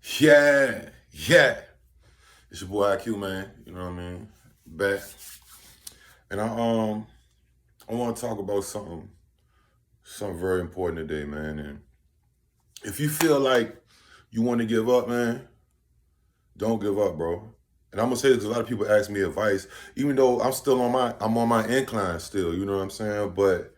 Yeah, yeah. It's your boy IQ, man. You know what I mean? Back. And I want to talk about something very important today, man. And if you feel like you want to give up, man, don't give up, bro. And I'm gonna say this 'cause a lot of people ask me advice, even though I'm on my incline still, you know what I'm saying? But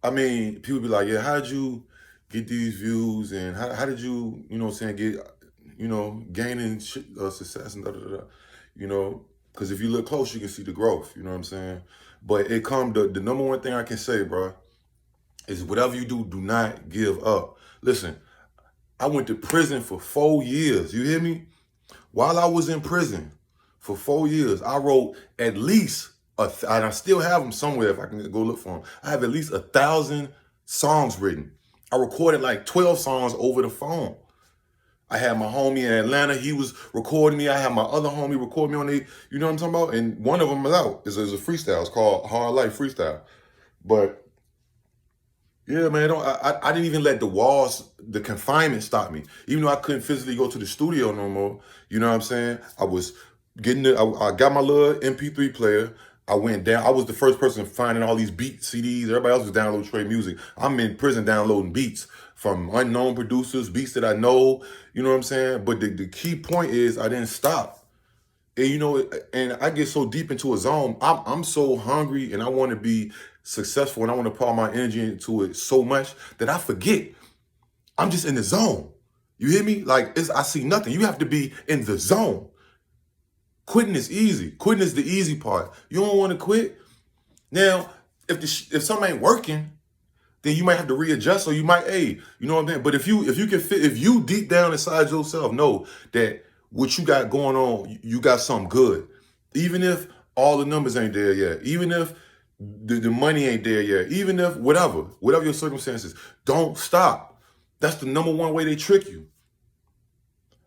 I mean, people be like, yeah, how'd you get these views and how did you, what I'm saying, get, gaining success and da da da, da, you know? Because if you look close, you can see the growth, you know what I'm saying? But the number one thing I can say, bro, is whatever you do, do not give up. Listen, I went to prison for 4 years, you hear me? While I was in prison for 4 years, I wrote at least, and I still have them somewhere if I can go look for them. I have at least 1,000 songs written. I recorded like 12 songs over the phone. I had my homie in Atlanta, he was recording me. I had my other homie record me on the, you know what I'm talking about? And one of them is out. It's a freestyle. It's called Hard Life Freestyle. But yeah, man, I didn't even let the confinement stop me. Even though I couldn't physically go to the studio no more, you know what I'm saying? I was I got my little MP3 player. I went down, I was the first person finding all these beat CDs. Everybody else was downloading Trey Music. I'm in prison downloading beats from unknown producers, beats that I know, you know what I'm saying? But the key point is I didn't stop. And I get so deep into a zone. I'm so hungry and I want to be successful and I want to pour my energy into it so much that I forget. I'm just in the zone. You hear me? Like I see nothing. You have to be in the zone. Quitting is easy. Quitting is the easy part. You don't want to quit. Now, if something ain't working, then you might have to readjust, or you might, hey, you know what I'm saying? But if you deep down inside yourself know that what you got going on, you got something good. Even if all the numbers ain't there yet, even if the money ain't there yet, even if whatever your circumstances, don't stop. That's the number one way they trick you.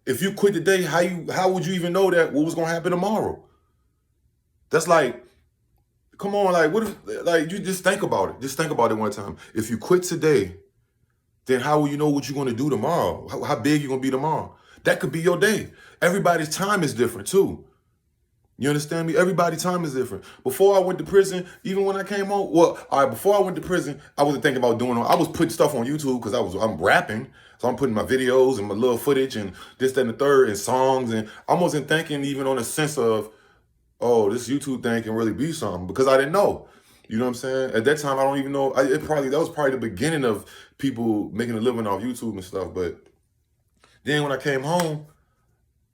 If you quit today, how would you even know that what was gonna happen tomorrow? That's like, come on, like what if, like, you just think about it. Just think about it one time. If you quit today, then how will you know what you're gonna do tomorrow? How big you're gonna be tomorrow? That could be your day. Everybody's time is different too. You understand me? Everybody's time is different. Before I went to prison, even when I came home, before I went to prison, I wasn't thinking about I was putting stuff on YouTube because I'm rapping. So I'm putting my videos and my little footage and this, that, and the third, and songs. And I wasn't thinking even on a sense of, oh, this YouTube thing can really be something, because I didn't know. You know what I'm saying? At that time, I don't even know. That was probably the beginning of people making a living off YouTube and stuff. But then when I came home,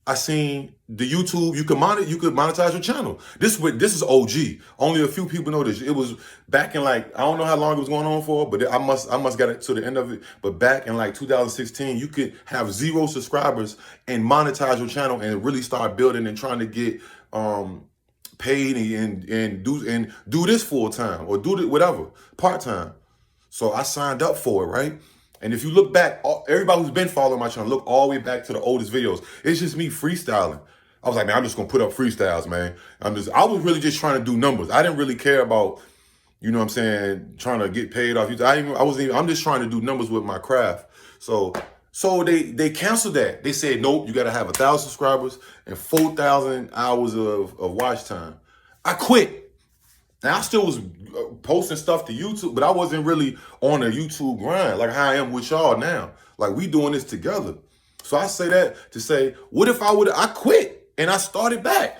I seen the YouTube, you could monetize your channel. This is OG. Only a few people know this. It was back in, like, I don't know how long it was going on for, but I must got it to the end of it. But back in like 2016, you could have 0 subscribers and monetize your channel and really start building and trying to get paid and do this full time, or do whatever part time. So I signed up for it, right? And if you look back, everybody who's been following my channel, look all the way back to the oldest videos. It's just me freestyling. I was like, man, I'm just gonna put up freestyles, man. I was really just trying to do numbers. I didn't really care about, you know what I'm saying, trying to get paid off YouTube. I'm just trying to do numbers with my craft. So they canceled that. They said, nope, you gotta have 1,000 subscribers and 4,000 hours of watch time. I quit. Now, I still was posting stuff to YouTube, but I wasn't really on a YouTube grind like how I am with y'all now. Like, we doing this together. So I say that to say, what if I quit and I started back?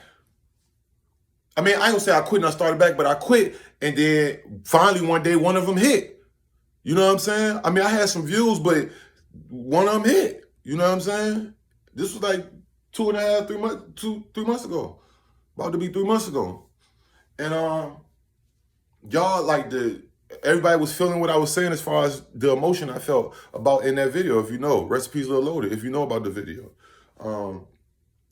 I mean, I ain't gonna say I quit and I started back, but I quit, and then finally one day one of them hit. You know what I'm saying? I mean, I had some views, but one of them hit. You know what I'm saying? This was like 3 months ago. About to be 3 months ago. And y'all, like, everybody was feeling what I was saying as far as the emotion I felt about in that video. If you know, Recipes Lil Loaded, if you know about the video.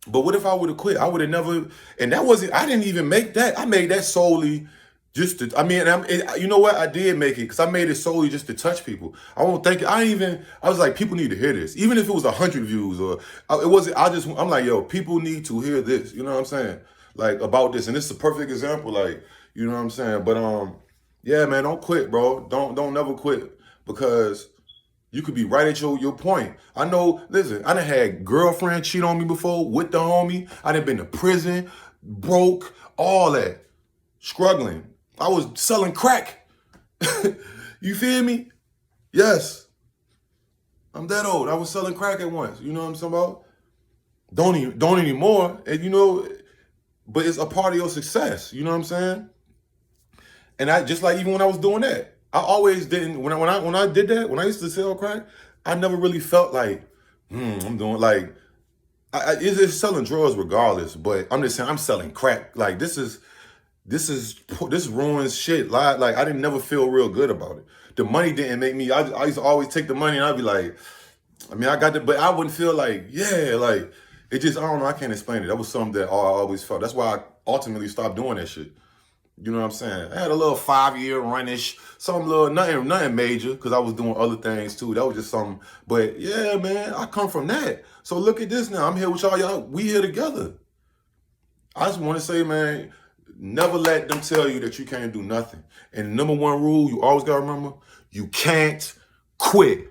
But what if I would have quit? I would have never, and I didn't even make that. I made that solely just to, you know what? I did make it because I made it solely just to touch people. I was like, people need to hear this. Even if it was 100 views or I'm like, yo, people need to hear this. You know what I'm saying? Like, about this. And this is a perfect example. Like, you know what I'm saying? But yeah, man, don't quit, bro. Don't never quit, because You could be right at your point. I know, listen, I done had girlfriend cheat on me before with the homie. I done been to prison, broke, all that. Struggling. I was selling crack. You feel me? Yes. I'm that old. I was selling crack at once. You know what I'm talking about? Don't anymore. And you know, but it's a part of your success. You know what I'm saying? And I just like even when I was doing that, I always didn't when I did that, when I used to sell crack, I never really felt like, I'm doing like it's selling drugs regardless, but I'm just saying I'm selling crack. Like this ruins shit. Like I didn't never feel real good about it. The money didn't make me. I used to always take the money and I'd be like, I mean, I got it, but I wouldn't feel like, yeah, like it just, I don't know, I can't explain it. That was something that I always felt. That's why I ultimately stopped doing that shit. You know what I'm saying? I had a little 5-year run-ish, some little, nothing major, because I was doing other things too. That was just something. But yeah, man, I come from that. So look at this now. I'm here with y'all. We here together. I just want to say, man, never let them tell you that you can't do nothing. And the number one rule you always got to remember, you can't quit.